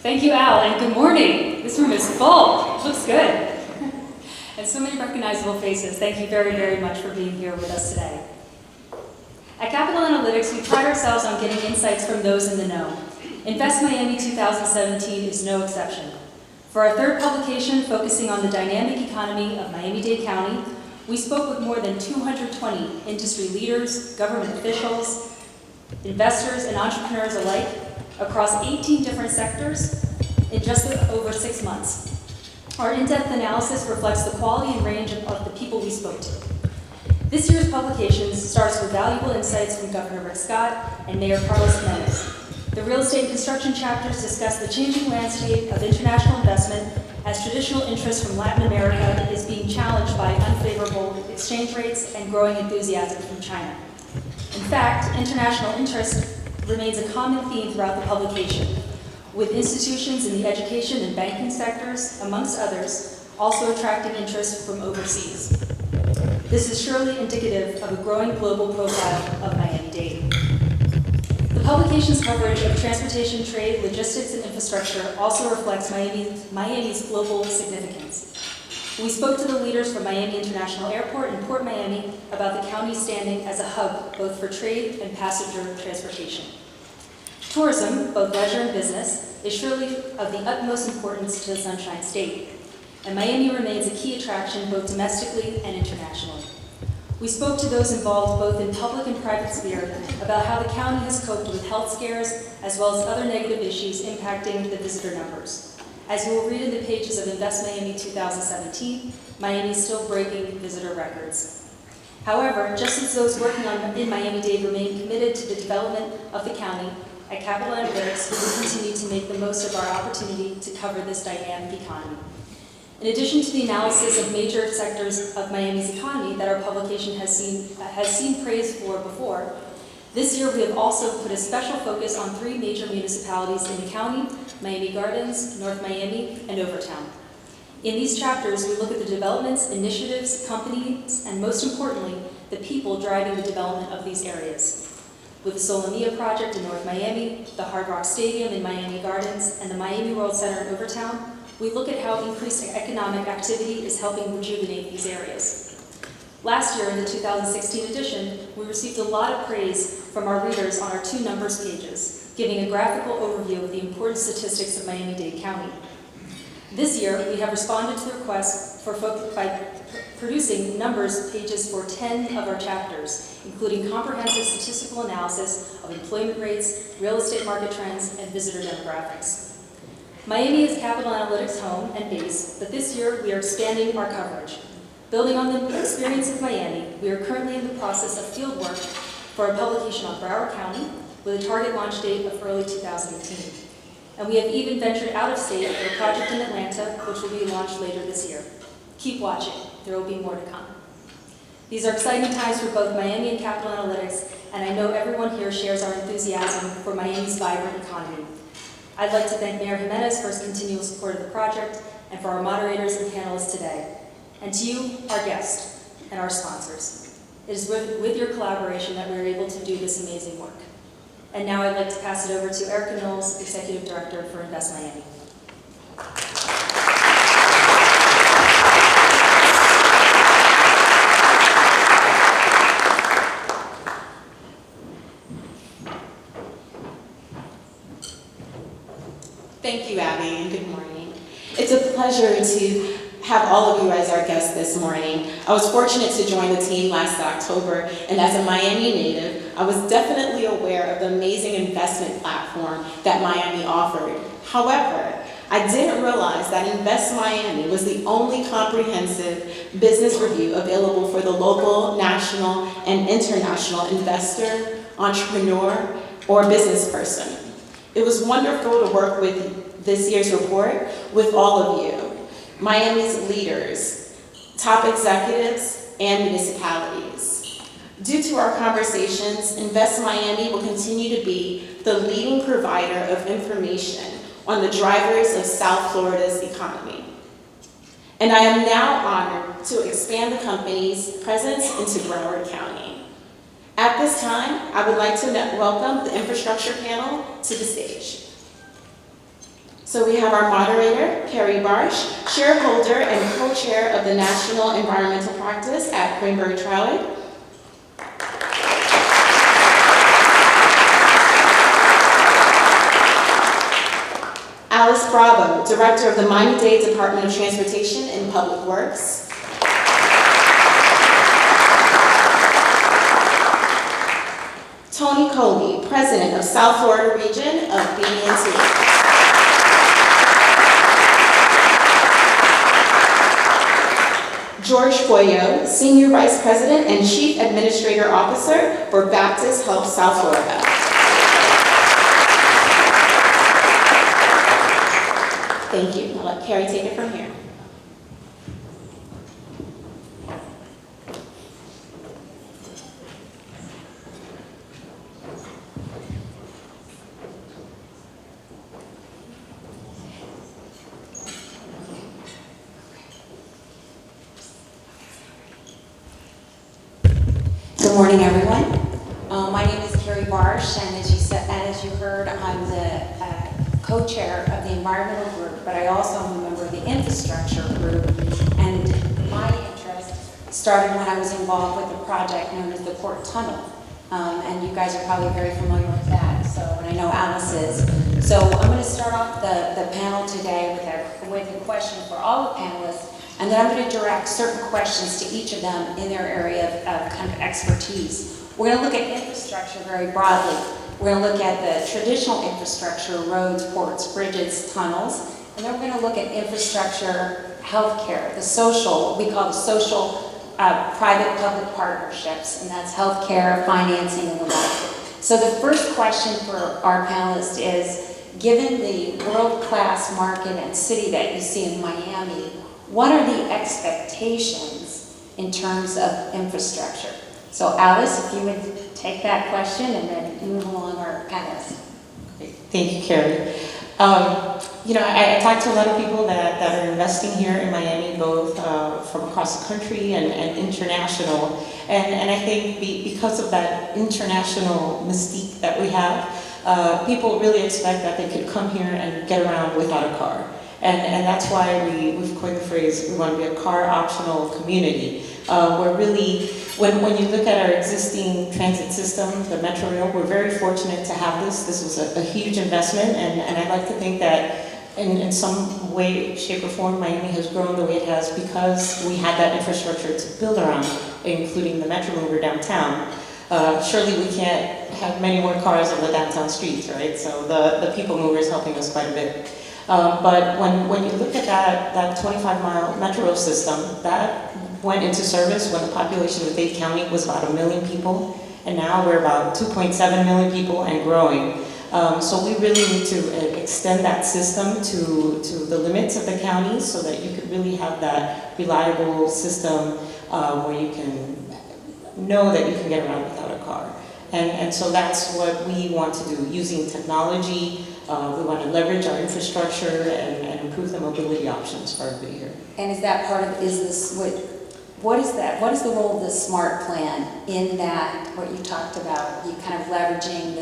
Thank you, Al, and good morning. This room is full. It looks good. And so many recognizable faces. Thank you very, very much for being here with us today. At Capital Analytics, we pride ourselves on getting insights from those in the know. Invest Miami 2017 is no exception. For our third publication focusing on the dynamic economy of Miami-Dade County, we spoke with more than 220 industry leaders, government officials, investors, and entrepreneurs alike across 18 different sectors in just over 6 months. Our in-depth analysis reflects the quality and range of the people we spoke to. This year's publication starts with valuable insights from Governor Rick Scott and Mayor Carlos Jimenez. The real estate and construction chapters discuss the changing landscape of international investment as traditional interest from Latin America is being challenged by unfavorable exchange rates and growing enthusiasm from China. In fact, international interest remains a common theme throughout the publication, with institutions in the education and banking sectors, amongst others, also attracting interest from overseas. This is surely indicative of a growing global profile of Miami-Dade. The publication's coverage of transportation, trade, logistics, and infrastructure also reflects Miami's global significance. We spoke to the leaders from Miami International Airport and Port Miami about the county's standing as a hub both for trade and passenger transportation. Tourism, both leisure and business, is surely of the utmost importance to the Sunshine State, and Miami remains a key attraction both domestically and internationally. We spoke to those involved both in public and private sphere about how the county has coped with health scares as well as other negative issues impacting the visitor numbers. As you will read in the pages of Invest Miami 2017, Miami is still breaking visitor records. However, just as those working in Miami-Dade remain committed to the development of the county, at Capital Analytics, we will continue to make the most of our opportunity to cover this dynamic economy. In addition to the analysis of major sectors of Miami's economy that our publication has seen praise for before, this year we have also put a special focus on 3 major municipalities in the county: Miami Gardens, North Miami, and Overtown. In these chapters, we look at the developments, initiatives, companies, and most importantly, the people driving the development of these areas. With the Solomia project in North Miami, the Hard Rock Stadium in Miami Gardens, and the Miami World Center in Overtown, we look at how increased economic activity is helping rejuvenate these areas. Last year, in the 2016 edition, we received a lot of praise from our readers on our 2 numbers pages, giving a graphical overview of the important statistics of Miami-Dade County. This year, we have responded to the request by producing numbers pages for 10 of our chapters, including comprehensive statistical analysis of employment rates, real estate market trends, and visitor demographics. Miami is Capital Analytics' home and base, but this year we are expanding our coverage. Building on the experience of Miami, we are currently in the process of field work for a publication on Broward County with a target launch date of early 2018. And we have even ventured out of state for a project in Atlanta, which will be launched later this year. Keep watching, there will be more to come. These are exciting times for both Miami and Capital Analytics, and I know everyone here shares our enthusiasm for Miami's vibrant economy. I'd like to thank Mayor Jimenez for his continual support of the project, and for our moderators and panelists today. And to you, our guests, and our sponsors. It is with your collaboration that we are able to do this amazing work. And now I'd like to pass it over to Erica Knowles, Executive Director for Invest Miami. Thank you, Abby, and good morning. It's a pleasure to have all of you as our guests this morning. I was fortunate to join the team last October, and as a Miami native, I was definitely aware of the amazing investment platform that Miami offered. However, I didn't realize that Invest Miami was the only comprehensive business review available for the local, national, and international investor, entrepreneur, or business person. It was wonderful to work with this year's report with all of you, Miami's leaders, top executives, and municipalities. Due to our conversations, Invest Miami will continue to be the leading provider of information on the drivers of South Florida's economy. And I am now honored to expand the company's presence into Broward County. At this time, I would like to welcome the infrastructure panel to the stage. So we have our moderator, Carrie Barsh, shareholder and co-chair of the National Environmental Practice at Greenberg Traurig. Alice Bravo, Director of the Miami-Dade Department of Transportation and Public Works. Tony Coley, President of South Florida Region of BB&T. George Boyo, Senior Vice President and Chief Administrator Officer for Baptist Health South Florida. Thank you. I'll let Carrie take it from here. Good morning, everyone. My name is Carrie Barsh, and as you heard, I'm the co-chair of the environmental group, but I also am a member of the infrastructure group. And my interest started when I was involved with a project known as the Port Tunnel, and you guys are probably very familiar with that. So, and I know Alice is. So I'm going to start off the panel today with a question for all the panelists. And then I'm going to direct certain questions to each of them in their area of kind of expertise. We're going to look at infrastructure very broadly. We're going to look at the traditional infrastructure, roads, ports, bridges, tunnels. And then we're going to look at infrastructure, healthcare, the social, what we call the social private-public partnerships. And that's healthcare, financing, and the like. So the first question for our panelists is, given the world-class market and city that you see in Miami, what are the expectations in terms of infrastructure? So Alice, if you would take that question and then move along our panelists. Thank you, Carrie. I talked to a lot of people that are investing here in Miami, both from across the country and international. And I think because of that international mystique that we have, people really expect that they could come here and get around without a car. And that's why we've coined the phrase, we want to be a car-optional community. We're really, when you look at our existing transit system, the Metro Rail, we're very fortunate to have this. This was a huge investment, and I'd like to think that in some way, shape, or form, Miami has grown the way it has because we had that infrastructure to build around, including the Metro Mover downtown. Surely we can't have many more cars on the downtown streets, right? So the People Mover is helping us quite a bit. But when you look at that 25-mile Metro Rail system, that went into service when the population of Dade County was about 1 million people, and now we're about 2.7 million people and growing. So we really need to extend that system to the limits of the county so that you could really have that reliable system where you can know that you can get around without a car. And so that's what we want to do, using technology. We want to leverage our infrastructure and improve the mobility options for everybody here. And is that part of, what is that? What is the role of the SMART plan in that, what you talked about, you kind of leveraging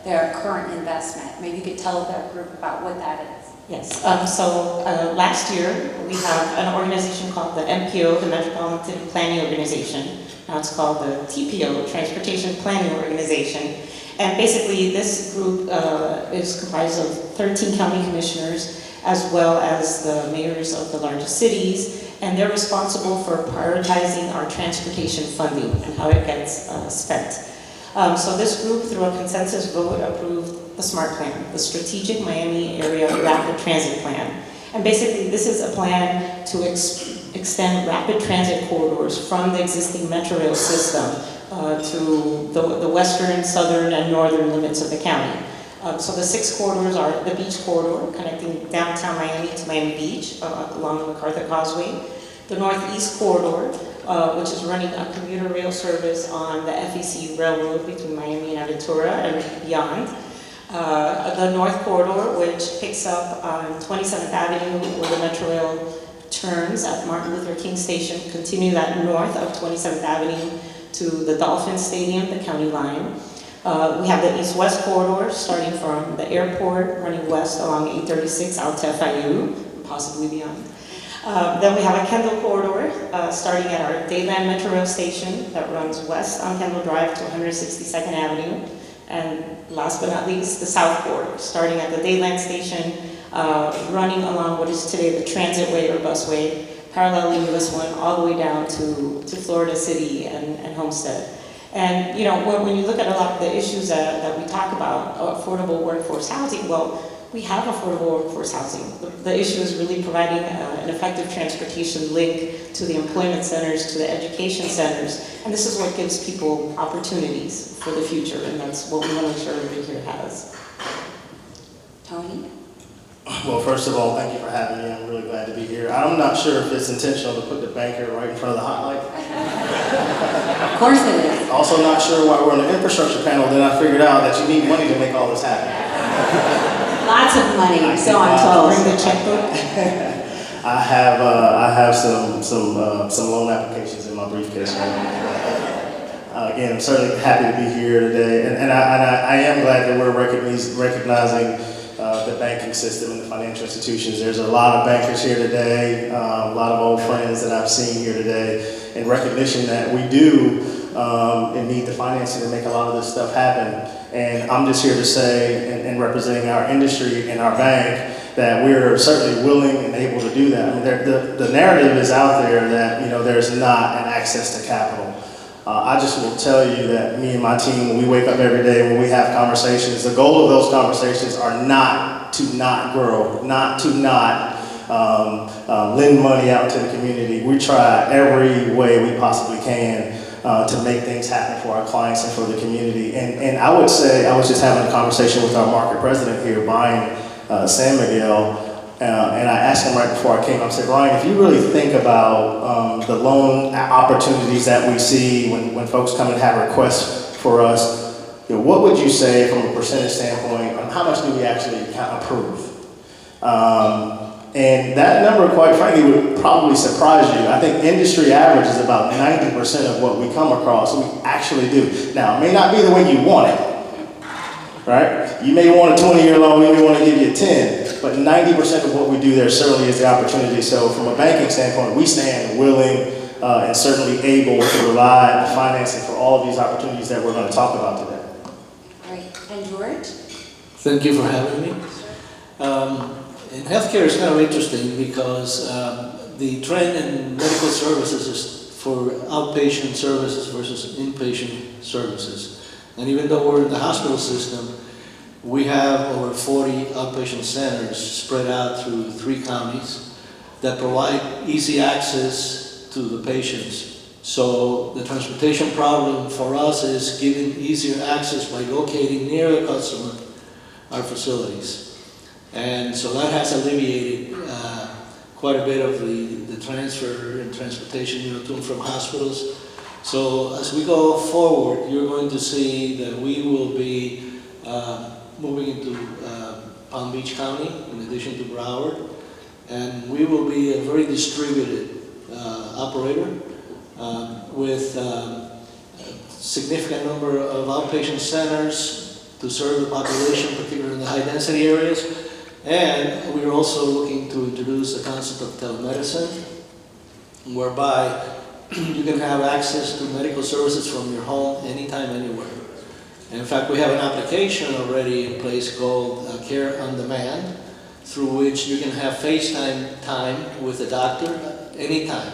their current investment? Maybe you could tell the group about what that is. Yes, last year we have an organization called the MPO, the Metropolitan Planning Organization. Now it's called the TPO, Transportation Planning Organization. And basically this group is comprised of 13 county commissioners as well as the mayors of the largest cities, and they're responsible for prioritizing our transportation funding and how it gets spent. So this group, through a consensus vote, approved the SMART plan, the Strategic Miami Area Rapid Transit Plan. And basically this is a plan to extend rapid transit corridors from the existing Metro Rail system to the western, southern, and northern limits of the county. So the 6 corridors are the Beach Corridor, connecting downtown Miami to Miami Beach along the MacArthur Causeway. The Northeast Corridor, which is running a commuter rail service on the FEC Railroad between Miami and Aventura and beyond. The North Corridor, which picks up on 27th Avenue where the Metro Rail turns at Martin Luther King Station, continue that north of 27th Avenue to the Dolphin Stadium, the county line. We have the east-west corridor starting from the airport, running west along 836 out to FIU, and possibly beyond. Then we have a Kendall corridor starting at our Dayland Metro Rail station that runs west on Kendall Drive to 162nd Avenue. And last but not least, the south corridor starting at the Dayland station, running along what is today the Transitway or Busway, paralleling US 1 all the way down to Florida City and Homestead. And you know, when you look at a lot of the issues that we talk about, affordable workforce housing, well, we have affordable workforce housing. The issue is really providing an effective transportation link to the employment centers, to the education centers, and this is what gives people opportunities for the future, and that's what we want to ensure everybody here has. Tony? Well, first of all, thank you for having me. I'm really glad to be here. I'm not sure if it's intentional to put the banker right in front of the hot light. Of course it is. Also not sure why we're on the infrastructure panel, then I figured out that you need money to make all this happen. Lots of money, so I'm told. Bring the checkbook. I have some loan applications in my briefcase right now. Again, I'm certainly happy to be here today, and I am glad that we're recognizing the banking system and the financial institutions. There's a lot of bankers here today, a lot of old friends that I've seen here today, in recognition that we do and need the financing to make a lot of this stuff happen. And I'm just here to say, and representing our industry and our bank, that we're certainly willing and able to do that. I mean, the narrative is out there that, you know, there's not an access to capital. I just will tell you that me and my team, when we wake up every day, when we have conversations, the goal of those conversations are not to not grow, not to not lend money out to the community. We try every way we possibly can to make things happen for our clients and for the community. And I would say, I was just having a conversation with our market president here, Brian San Miguel, and I asked him right before I came, I said, Brian, if you really think about the loan opportunities that we see when folks come and have requests for us, you know, what would you say from a percentage standpoint on how much do we actually approve? And that number, quite frankly, would probably surprise you. I think industry average is about 90% of what we come across, we actually do. Now, it may not be the way you want it, right? You may want a 20-year loan, we may want to give you a 10, but 90% of what we do there certainly is the opportunity. So from a banking standpoint, we stand willing and certainly able to provide the financing for all of these opportunities that we're going to talk about today. Great. And George? Thank you for having me. And healthcare is kind of interesting because the trend in medical services is for outpatient services versus inpatient services. And even though we're in the hospital system, we have over 40 outpatient centers spread out through 3 counties that provide easy access to the patients. So the transportation problem for us is giving easier access by locating near the customer our facilities. And so that has alleviated quite a bit of the transfer and transportation, you know, to and from hospitals. So as we go forward, you're going to see that we will be moving into Palm Beach County in addition to Broward. And we will be a very distributed operator with a significant number of outpatient centers to serve the population, particularly in the high density areas. And we're also looking to introduce the concept of telemedicine, whereby you can have access to medical services from your home anytime, anywhere. And in fact, we have an application already in place called Care on Demand, through which you can have FaceTime time with a doctor anytime,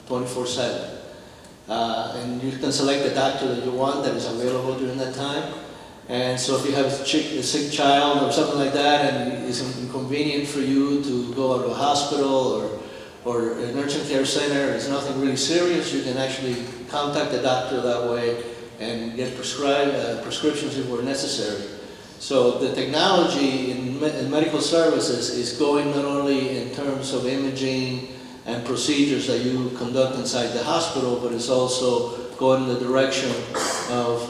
24/7. And you can select the doctor that you want that is available during that time. And so if you have a sick child or something like that and it's inconvenient for you to go to a hospital or an urgent care center, it's nothing really serious, you can actually contact the doctor that way and get prescriptions if were necessary. So the technology in medical services is going not only in terms of imaging and procedures that you conduct inside the hospital, but it's also going in the direction of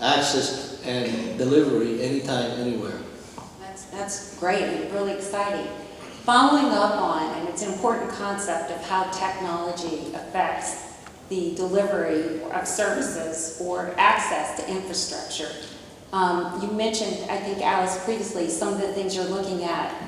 access and delivery anytime, anywhere. That's great and really exciting. Following up on, and it's an important concept of how technology affects the delivery of services or access to infrastructure. You mentioned, I think Alice previously, some of the things you're looking at